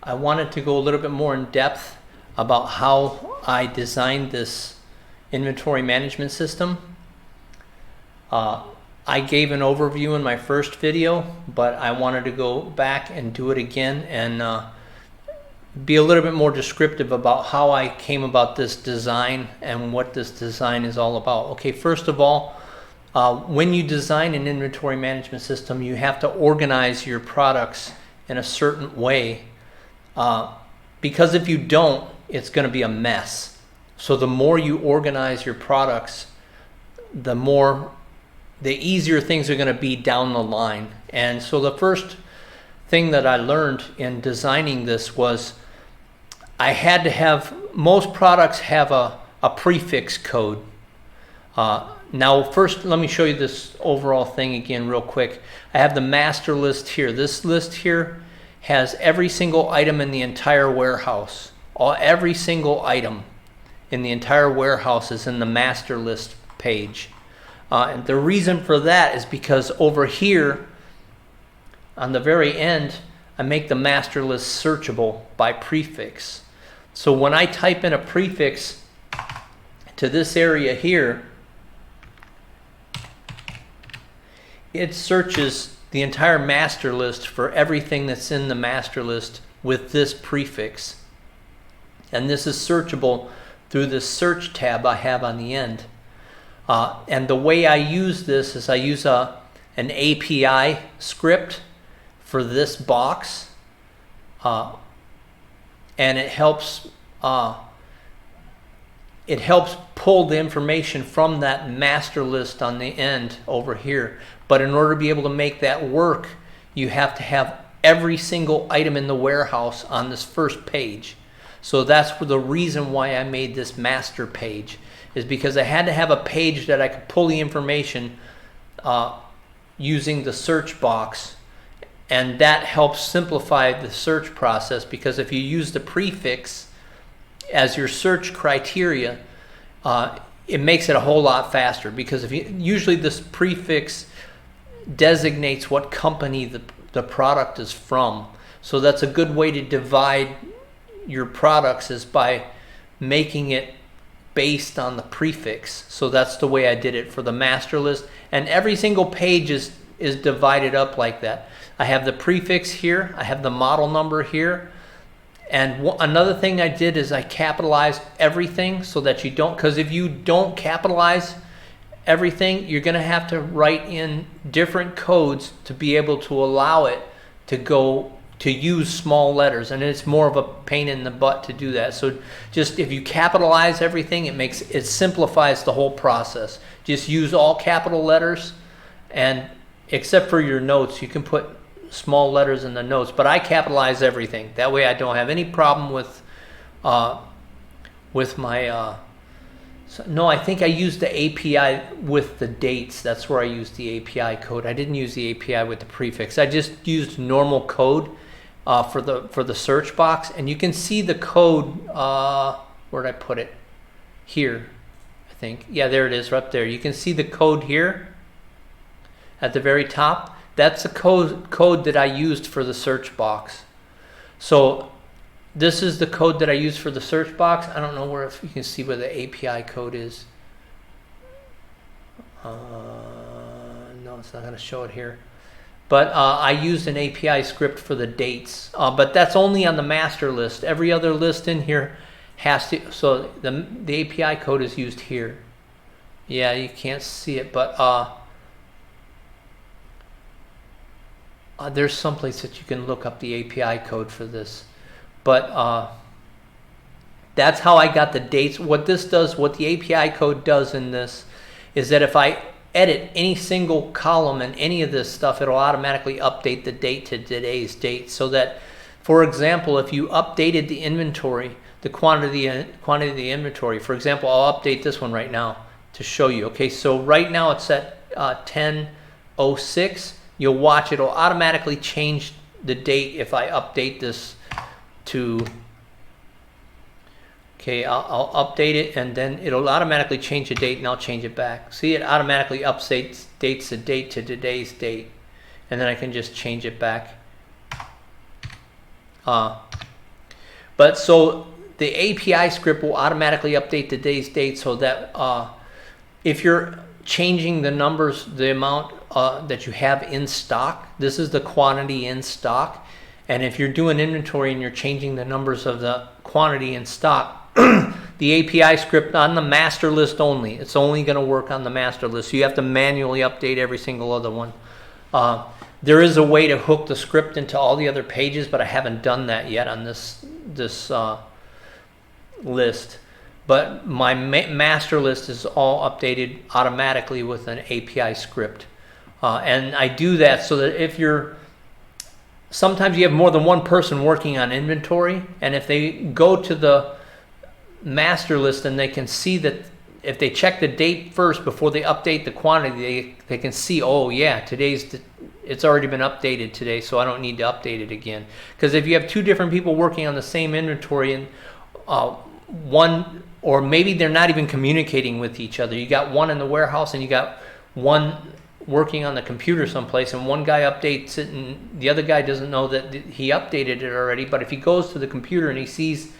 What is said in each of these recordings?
I wanted to go a little bit more in depth about how I designed this inventory management system. I gave an overview in my first video, but I wanted to go back and do it again and be a little bit more descriptive about how I came about this design and what this design is all about. Okay, first of all, when you design an inventory management system, you have to organize your products in a certain way, because if you don't, it's going to be a mess. So the more you organize your products, the easier things are going to be down the line. And so the first thing that I learned in designing this was I had to have, most products have a prefix code. Now first let me show you this overall thing again real quick. I have the master list here. This list here has every single item in the entire warehouse. Every single item in the entire warehouse is in the master list page. And the reason for that is because over here on the very end, I make the master list searchable by prefix. So when I type in a prefix to this area here, it searches the entire master list for everything that's in the master list with this prefix. And this is searchable through this search tab I have on the end. And the way I use this is I use an API script for this box, and it helps pull the information from that master list on the end over here. But in order to be able to make that work, you have to have every single item in the warehouse on this first page. So that's the reason why I made this master page, is because I had to have a page that I could pull the information using the search box. And that helps simplify the search process, because if you use the prefix as your search criteria, it makes it a whole lot faster, because usually this prefix designates what company the product is from. So that's a good way to divide your products, is by making it based on the prefix. So that's the way I did it for the master list, and every single page is divided up like that. I have the prefix here, I have the model number here, and another thing I did is I capitalized everything so that you don't, because if you don't capitalize everything, you're going to have to write in different codes to be able to allow it to use small letters, and it's more of a pain in the butt to do that. So just if you capitalize everything, it simplifies the whole process. Just use all capital letters, and except for your notes, you can put small letters in the notes, but I capitalize everything. That way I don't have any problem with my no, I think I used the API with the dates. That's where I used the API code. I didn't use the API with the prefix. I just used normal code for the search box, and you can see the code. Where did I put it? Here, I think. Yeah, there it is, right up there. You can see the code here at the very top. That's the code that I used for the search box. So this is the code that I used for the search box. I don't know if you can see where the API code is. No, it's not going to show it here. But I used an API script for the dates. But that's only on the master list. Every other list in here has to. So the API code is used here. Yeah, you can't see it, but there's someplace that you can look up the API code for this. But that's how I got the dates. What this does, what the API code does in this, is that if I edit any single column in any of this stuff, it'll automatically update the date to today's date. So that, for example, if you updated the inventory, the quantity of the inventory, for example, I'll update this one right now to show you. Okay, so right now it's at 10:06. You'll watch, it'll automatically change the date if I update this to, okay, I'll update it, and then it'll automatically change the date, and I'll change it back. See, it automatically updates the date to today's date, and then I can just change it back. But so the API script will automatically update today's date, so that if you're changing the numbers, the amount that you have in stock, this is the quantity in stock. And if you're doing inventory and you're changing the numbers of the quantity in stock, the API script on the master list only, it's only going to work on the master list. So you have to manually update every single other one. There is a way to hook the script into all the other pages, but I haven't done that yet on this list. But my master list is all updated automatically with an API script. And I do that so that if you're, sometimes you have more than one person working on inventory, and if they go to the master list and they can see that if they check the date first before they update the quantity, they can see, oh yeah, it's already been updated today, so I don't need to update it again. Because if you have two different people working on the same inventory, and one, or maybe they're not even communicating with each other, you got one in the warehouse and you got one working on the computer someplace, and one guy updates it and the other guy doesn't know that he updated it already. But if he goes to the computer and he sees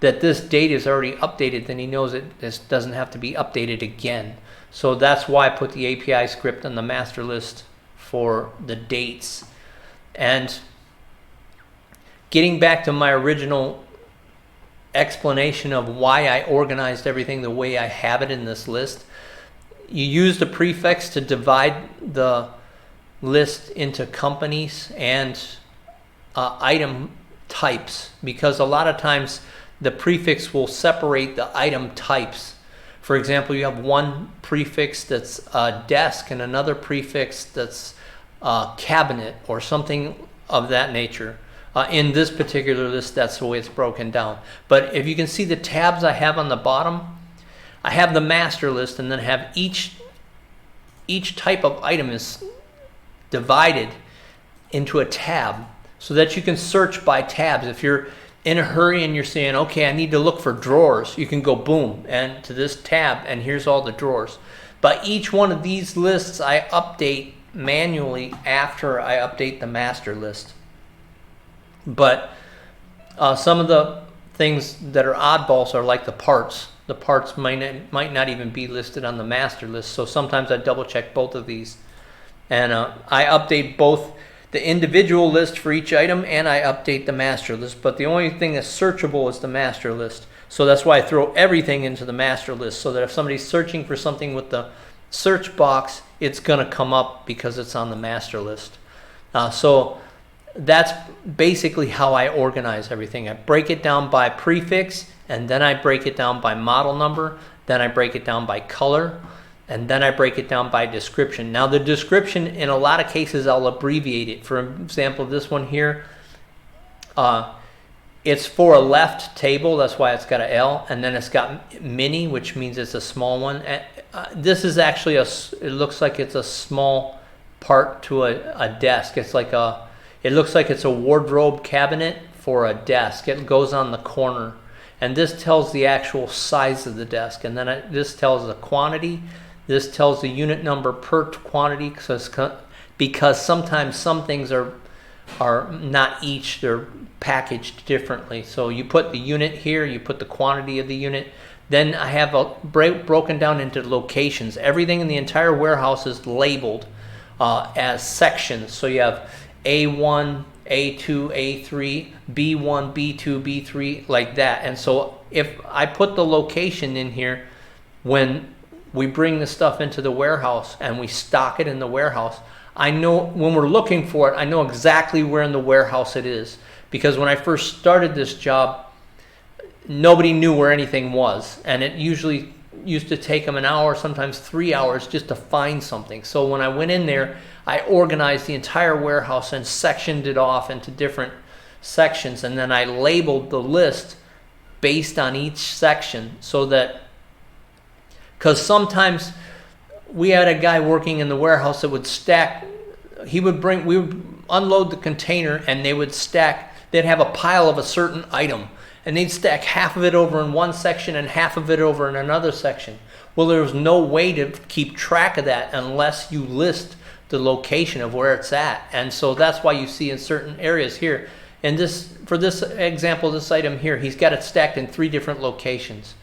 that this date is already updated, then he knows that this doesn't have to be updated again. So that's why I put the API script on the master list for the dates. And getting back to my original explanation of why I organized everything the way I have it in this list, you use the prefix to divide the list into companies and item types, because a lot of times the prefix will separate the item types. For example, you have one prefix that's desk and another prefix that's cabinet or something of that nature. In this particular list, that's the way it's broken down. But if you can see the tabs I have on the bottom, I have the master list, and then I have each type of item is divided into a tab so that you can search by tabs. If you're in a hurry and you're saying, okay, I need to look for drawers, you can go boom and to this tab, and here's all the drawers. But each one of these lists I update manually after I update the master list. But some of the things that are oddballs are like the parts. The parts might not even be listed on the master list, so sometimes I double check both of these. And I update both the individual list for each item and I update the master list, but the only thing that's searchable is the master list. So that's why I throw everything into the master list, so that if somebody's searching for something with the search box, it's going to come up because it's on the master list. So that's basically how I organize everything. I break it down by prefix, and then I break it down by model number, then I break it down by color, and then I break it down by description. Now the description, in a lot of cases, I'll abbreviate it. For example, this one here, it's for a left table, that's why it's got a L, and then it's got mini, which means it's a small one. This is actually it looks like it's a small part to a desk. It's like it looks like it's a wardrobe cabinet for a desk. It goes on the corner. And this tells the actual size of the desk. And then this tells the quantity. This tells the unit number per quantity, because sometimes some things are not each, they're packaged differently. So you put the unit here, you put the quantity of the unit. Then I have broken down into locations. Everything in the entire warehouse is labeled as sections. So you have A1, A2, A3, B1, B2, B3, like that. And so if I put the location in here, when we bring the stuff into the warehouse and we stock it in the warehouse, I know when we're looking for it, I know exactly where in the warehouse it is. Because when I first started this job, nobody knew where anything was. And it usually used to take them an hour, sometimes 3 hours just to find something. So when I went in there, I organized the entire warehouse and sectioned it off into different sections, and then I labeled the list based on each section, so that, because sometimes we had a guy working in the warehouse that would stack, we would unload the container and they would stack, they'd have a pile of a certain item, and they'd stack half of it over in one section and half of it over in another section. Well, there was no way to keep track of that unless you list the location of where it's at. And so that's why you see in certain areas here, And this, for this example, this item here, he's got it stacked in 3 different locations.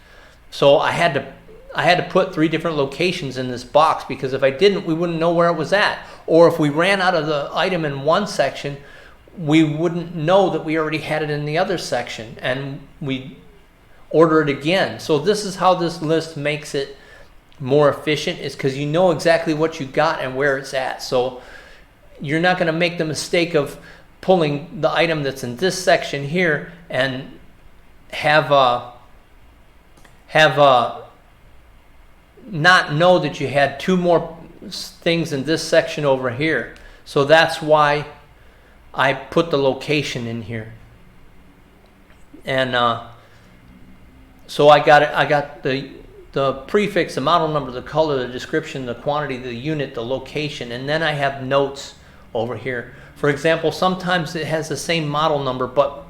So I had to put 3 different locations in this box, because if I didn't, we wouldn't know where it was at. Or if we ran out of the item in one section, we wouldn't know that we already had it in the other section, and we order it again. So this is how this list makes it more efficient, is because you know exactly what you got and where it's at. So you're not going to make the mistake of pulling the item that's in this section here and have not know that you had 2 more things in this section over here. So that's why I put the location in here. And so I got the prefix, the model number, the color, the description, the quantity, the unit, the location, and then I have notes over here. For example, sometimes it has the same model number, but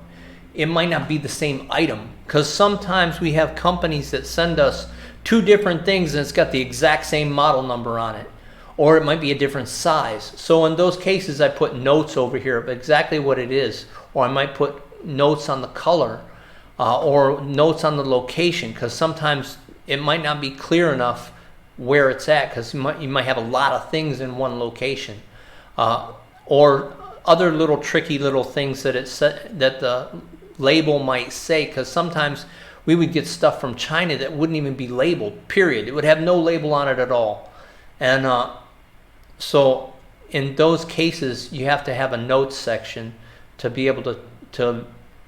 it might not be the same item, because sometimes we have companies that send us 2 different things and it's got the exact same model number on it, or it might be a different size. So in those cases, I put notes over here of exactly what it is, or I might put notes on the color, or notes on the location, because sometimes it might not be clear enough where it's at, because you might have a lot of things in one location, or other little tricky little things that that the label might say, because sometimes we would get stuff from China that wouldn't even be labeled, period. It would have no label on it at all. And so in those cases, you have to have a notes section to be able to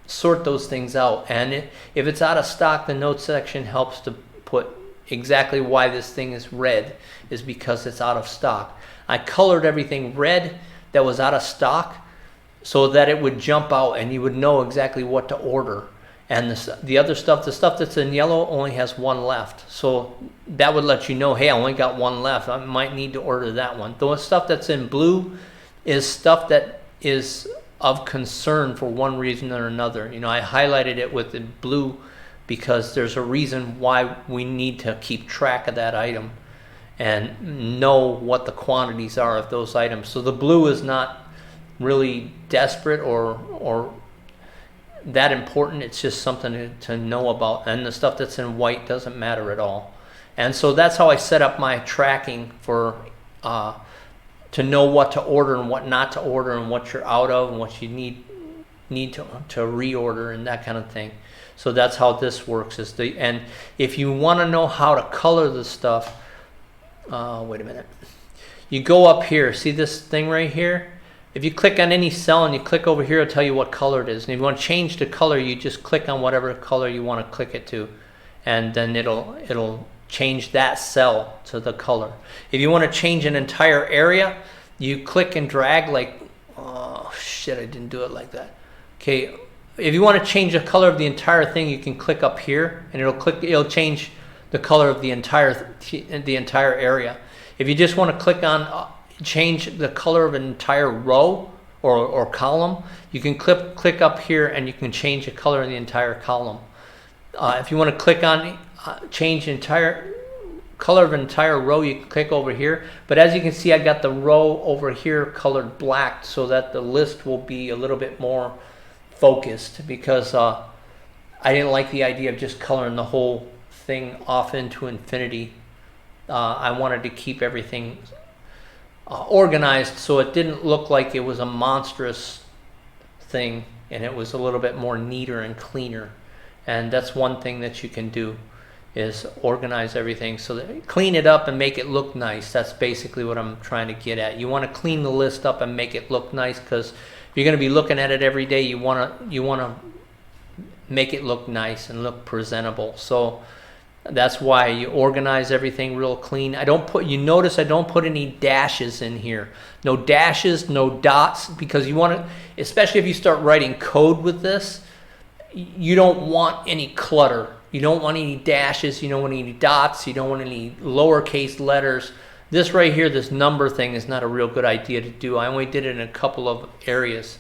sort those things out. And if it's out of stock, the notes section helps to put exactly why this thing is red, is because it's out of stock. I colored everything red that was out of stock so that it would jump out and you would know exactly what to order. And the other stuff, the stuff that's in yellow, only has 1 left. So that would let you know, hey, I only got 1 left. I might need to order that one. The stuff that's in blue is stuff that is of concern for one reason or another. You know, I highlighted it with the blue because there's a reason why we need to keep track of that item and know what the quantities are of those items. So the blue is not really desperate or that important. It's just something to know about, and the stuff that's in white doesn't matter at all. And so that's how I set up my tracking for to know what to order and what not to order, and what you're out of and what you need to reorder and that kind of thing. So that's how this works. And if you want to know how to color the stuff, wait a minute. You go up here. See this thing right here? If you click on any cell and you click over here, it'll tell you what color it is. And if you want to change the color, you just click on whatever color you want to click it to, and then it'll change that cell to the color. If you want to change an entire area, you click and drag like, oh shit, I didn't do it like that. Okay, if you want to change the color of the entire thing, you can click up here and it'll change the color of the entire area. If you just want to click on change the color of an entire row or column, you can click up here and you can change the color of the entire column. If you want to click on change the entire color of an entire row, you can click over here. But as you can see, I got the row over here colored black so that the list will be a little bit more focused, because I didn't like the idea of just coloring the whole thing off into infinity. I wanted to keep everything organized so it didn't look like it was a monstrous thing, and it was a little bit more neater and cleaner. And that's one thing that you can do, is organize everything so that clean it up and make it look nice. That's basically what I'm trying to get at. You want to clean the list up and make it look nice, because if you're going to be looking at it every day, you want to make it look nice and look presentable. So that's why you organize everything real clean. You notice I don't put any dashes in here. No dashes, no dots, because you want to, especially if you start writing code with this, you don't want any clutter. You don't want any dashes, you don't want any dots, you don't want any lowercase letters. This right here, this number thing, is not a real good idea to do. I only did it in a couple of areas.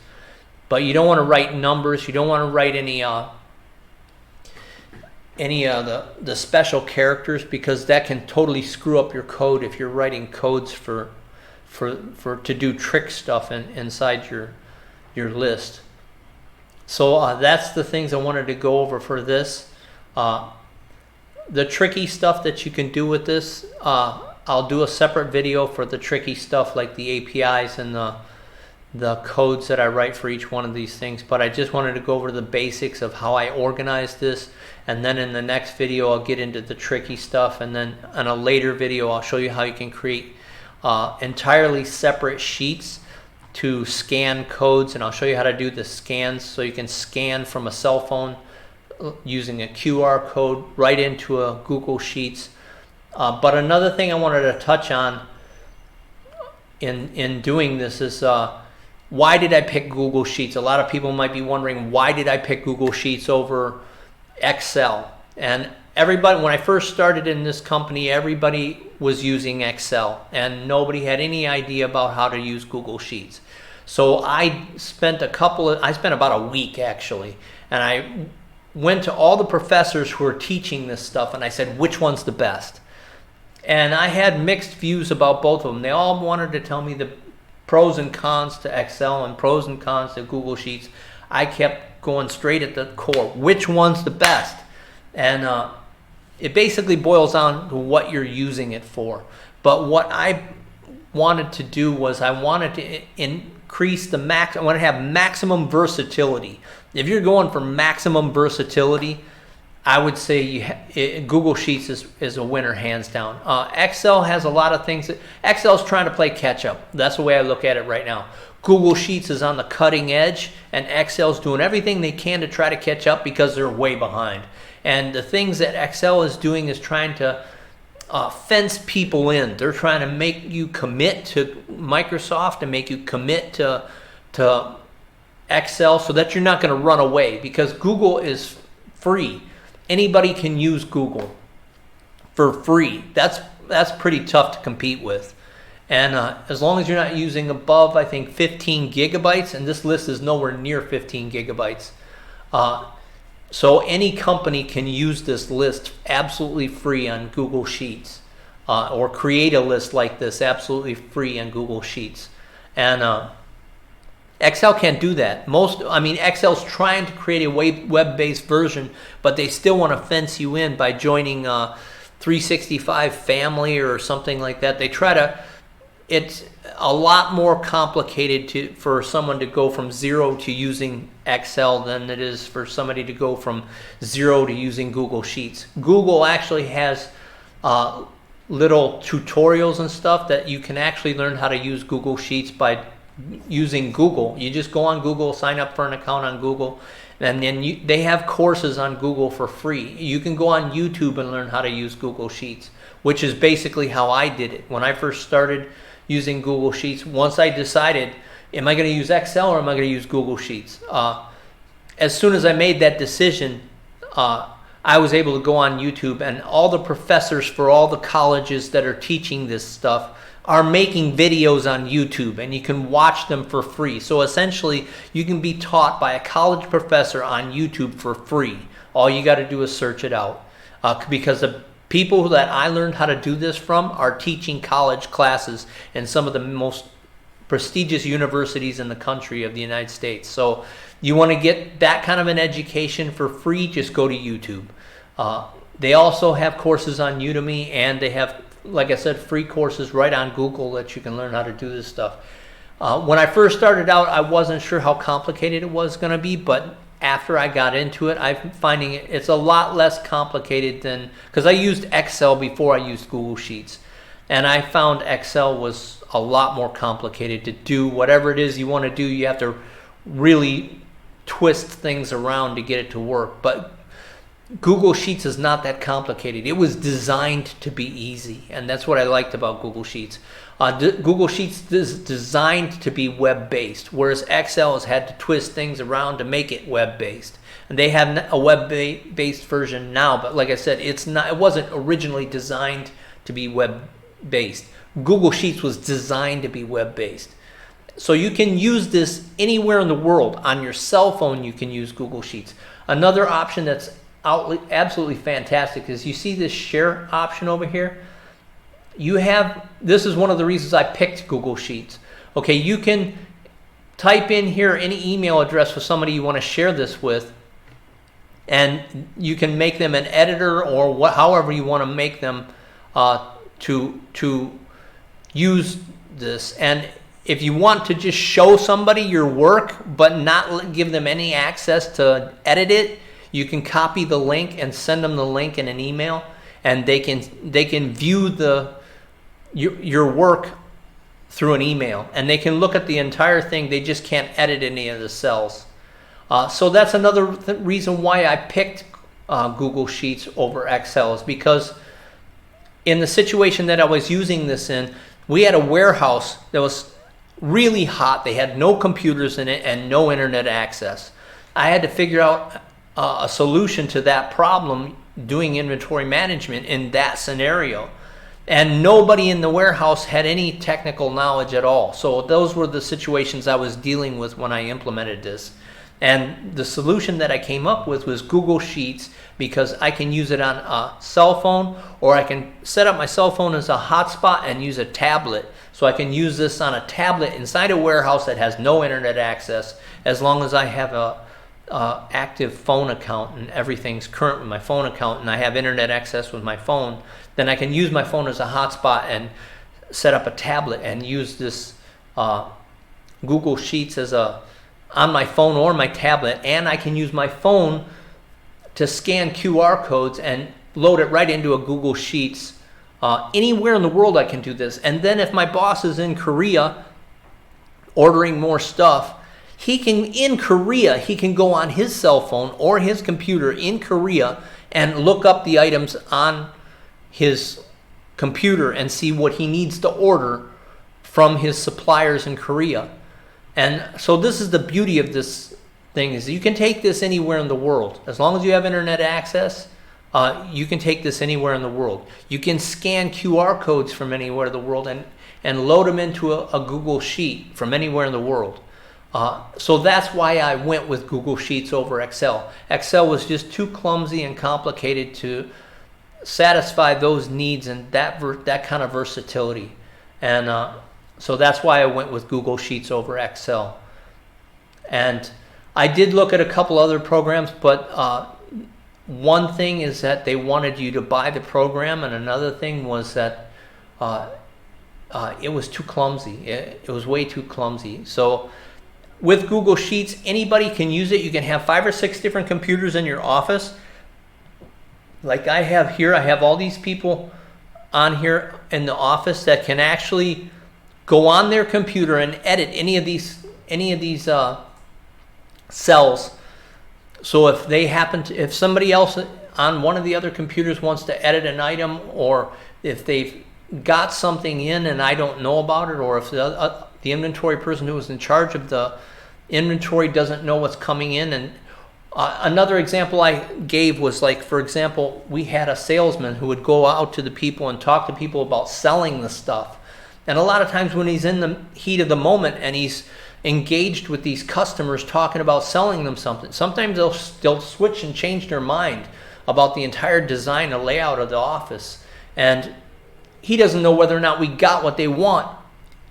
But you don't want to write numbers, you don't want to write any the special characters, because that can totally screw up your code if you're writing codes for to do trick stuff inside your list. So that's the things I wanted to go over for this. The tricky stuff that you can do with this, I'll do a separate video for the tricky stuff like the APIs and the codes that I write for each one of these things. But I just wanted to go over the basics of how I organize this, and then in the next video I'll get into the tricky stuff, and then in a later video I'll show you how you can create entirely separate sheets to scan codes, and I'll show you how to do the scans so you can scan from a cell phone using a QR code right into a Google Sheets. But another thing I wanted to touch on in doing this is why did I pick Google Sheets? A lot of people might be wondering, why did I pick Google Sheets over Excel? And everybody, when I first started in this company, everybody was using Excel and nobody had any idea about how to use Google Sheets. So I spent about a week actually, and I went to all the professors who were teaching this stuff and I said, which one's the best? And I had mixed views about both of them. They all wanted to tell me the pros and cons to Excel and pros and cons to Google Sheets. I kept going straight at the core. Which one's the best? And it basically boils down to what you're using it for. But what I wanted to do was I wanted to increase the max. I want to have maximum versatility. If you're going for maximum versatility, I would say Google Sheets is a winner hands down. Excel has a lot of things. Excel's trying to play catch up. That's the way I look at it right now. Google Sheets is on the cutting edge, and Excel's doing everything they can to try to catch up because they're way behind. And the things that Excel is doing is trying to fence people in. They're trying to make you commit to Microsoft and make you commit to Excel so that you're not going to run away, because Google is free. Anybody can use Google for free. That's pretty tough to compete with. And as long as you're not using above, I think, 15 gigabytes, and this list is nowhere near 15 gigabytes. So any company can use this list absolutely free on Google Sheets, or create a list like this absolutely free on Google Sheets. And Excel can't do that. Excel's trying to create a web-based version, but they still want to fence you in by joining 365 Family or something like that. It's a lot more complicated for someone to go from zero to using Excel than it is for somebody to go from zero to using Google Sheets. Google actually has little tutorials and stuff that you can actually learn how to use Google Sheets by using Google. You just go on Google, sign up for an account on Google, and then they have courses on Google for free. You can go on YouTube and learn how to use Google Sheets, which is basically how I did it. When I first started using Google Sheets, once I decided, am I going to use Excel or am I going to use Google Sheets? As soon as I made that decision, I was able to go on YouTube, and all the professors for all the colleges that are teaching this stuff are making videos on YouTube, and you can watch them for free. So essentially, you can be taught by a college professor on YouTube for free. All you got to do is search it out. Because the people that I learned how to do this from are teaching college classes in some of the most prestigious universities in the country of the United States. So you want to get that kind of an education for free, just go to YouTube. They also have courses on Udemy, and they have, like I said, free courses right on Google that you can learn how to do this stuff. When I first started out, I wasn't sure how complicated it was going to be, but after I got into it, I'm finding it's a lot less complicated than, because I used Excel before I used Google Sheets, and I found Excel was a lot more complicated to do whatever it is you want to do. You have to really twist things around to get it to work. But Google Sheets is not that complicated. It was designed to be easy, and that's what I liked about Google Sheets. Google Sheets is designed to be web-based, whereas Excel has had to twist things around to make it web-based. And they have a web-based version now, but like I said, it wasn't originally designed to be web-based. Google Sheets was designed to be web-based. So you can use this anywhere in the world. On your cell phone, you can use Google Sheets. Another option that's absolutely fantastic is, you see this share option over here? This is one of the reasons I picked Google Sheets. Okay, you can type in here any email address for somebody you want to share this with, and you can make them an editor or however you want to make them to use this. And if you want to just show somebody your work but not give them any access to edit it, you can copy the link and send them the link in an email, and they can view your work through an email, and they can look at the entire thing. They just can't edit any of the cells. So that's another reason why I picked Google Sheets over Excel, is because in the situation that I was using this in, we had a warehouse that was really hot. They had no computers in it and no internet access. I had to figure out a solution to that problem doing inventory management in that scenario. And nobody in the warehouse had any technical knowledge at all. So those were the situations I was dealing with when I implemented this. And the solution that I came up with was Google Sheets, because I can use it on a cell phone, or I can set up my cell phone as a hotspot and use a tablet. So I can use this on a tablet inside a warehouse that has no internet access, as long as I have a active phone account and everything's current with my phone account and I have internet access with my phone. Then I can use my phone as a hotspot and set up a tablet and use this Google Sheets as on my phone or my tablet, and I can use my phone to scan QR codes and load it right into a Google Sheets. Anywhere in the world I can do this. And then if my boss is in Korea ordering more stuff, he can go on his cell phone or his computer in Korea and look up the items on his computer and see what he needs to order from his suppliers in Korea. And so this is the beauty of this thing, is you can take this anywhere in the world. As long as you have internet access, you can take this anywhere in the world. You can scan QR codes from anywhere in the world and load them into a Google Sheet from anywhere in the world. So that's why I went with Google Sheets over Excel. Excel was just too clumsy and complicated to satisfy those needs and that kind of versatility. And so that's why I went with Google Sheets over Excel. And I did look at a couple other programs, but one thing is that they wanted you to buy the program, and another thing was that it was too clumsy. It was way too clumsy. So with Google Sheets, anybody can use it. You can have 5 or 6 different computers in your office. Like I have here, I have all these people on here in the office that can actually go on their computer and edit any of these cells. So if somebody else on one of the other computers wants to edit an item, or if they've got something in and I don't know about it, or if the inventory person who was in charge of the inventory doesn't know what's coming in. And another example I gave was, like, for example, we had a salesman who would go out to the people and talk to people about selling the stuff. And a lot of times when he's in the heat of the moment and he's engaged with these customers talking about selling them something, sometimes they'll switch and change their mind about the entire design and layout of the office. And he doesn't know whether or not we got what they want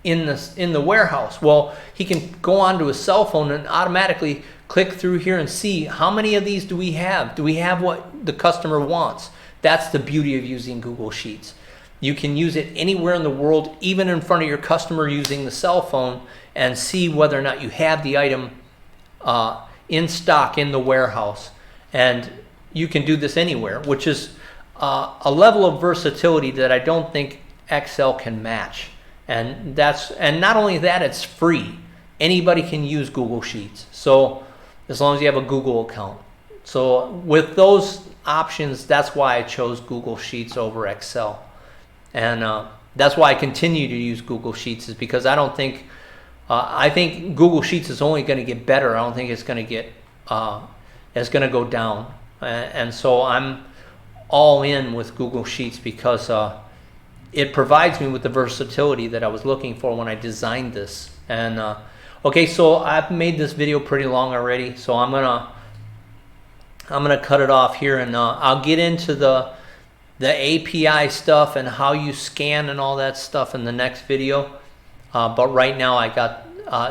in the warehouse. Well, he can go onto his cell phone and automatically click through here and see how many of these do we have. Do we have what the customer wants? That's the beauty of using Google Sheets. You can use it anywhere in the world, even in front of your customer using the cell phone, and see whether or not you have the item in stock in the warehouse. And you can do this anywhere, which is a level of versatility that I don't think Excel can match. And not only that, it's free. Anybody can use Google Sheets, so as long as you have a Google account. So with those options, that's why I chose Google Sheets over Excel. And that's why I continue to use Google Sheets, is because I think Google Sheets is only going to get better. I don't think it's going to go down. And so I'm all in with Google Sheets because it provides me with the versatility that I was looking for when I designed this. And okay, so I've made this video pretty long already, so I'm gonna cut it off here, and I'll get into the API stuff and how you scan and all that stuff in the next video. But right now I got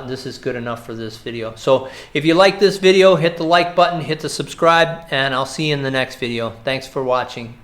this is good enough for this video. So if you like this video, hit the like button, hit the subscribe, and I'll see you in the next video. Thanks for watching.